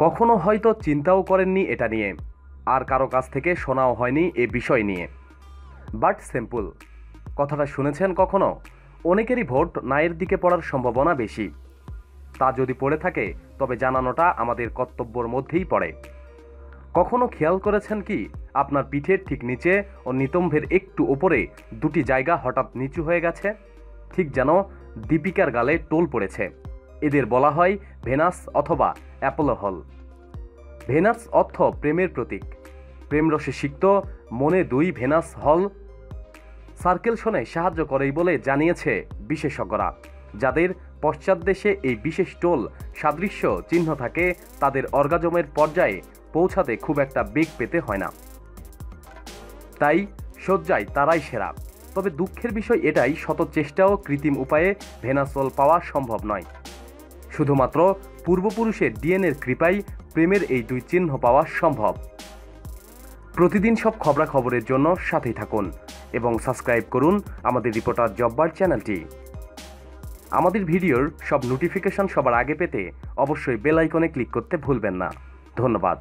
কখনো হয়তো চিন্তাও করেননি এটা নিয়ে, আর কারো কাছ থেকে শোনাও হয়নি এ বিষয় নিয়ে। বাট সিম্পল, কথাটা শুনেছেন কখনো? অনেকেরই ভোট নায়ের দিকে পড়ার সম্ভাবনা বেশি। তা যদি পড়ে থাকে তবে জানানোটা আমাদের কর্তব্যের মধ্যেই পড়ে। কখনো খেয়াল করেছেন কি, আপনার পিঠের ঠিক নিচে ও নিতম্বের একটু ওপরে দুটি জায়গা হঠাৎ নিচু হয়ে গেছে, ঠিক যেন দীপিকার গালে টোল পড়েছে। এদের বলা হয় ভেনাস অথবা অ্যাপোলো হল। ভেনাস অর্থ প্রেমের প্রতীক। প্রেমরসে সিক্ত মনে দুই ভেনাস হল সার্কেলশনে সাহায্য করেই বলে জানিয়েছে বিশেষজ্ঞরা। যাদের পশ্চাৎদেশে এই বিশেষ টোল সাদৃশ্য চিহ্ন থাকে তাদের অর্গাজমের পর্যায়ে পৌঁছাতে খুব একটা বেগ পেতে হয় না, তাই শয্যায় তারাই সেরা। তবে দুঃখের বিষয় এটাই, শত চেষ্টা ও কৃত্রিম উপায়ে ভেনাসল পাওয়া সম্ভব নয়। শুধুমাত্র পূর্বপুরুষের ডিএনএর কৃপায় প্রেমের এই দুই চিহ্ন পাওয়া সম্ভব। প্রতিদিন সব খবরাখবরের জন্য সাথেই থাকুন এবং সাবস্ক্রাইব করুন আমাদের রিপোর্টার জব্বার চ্যানেলটি। আমাদের ভিডিওর সব নোটিফিকেশন সবার আগে পেতে অবশ্যই বেল আইকনে ক্লিক করতে ভুলবেন না। ধন্যবাদ।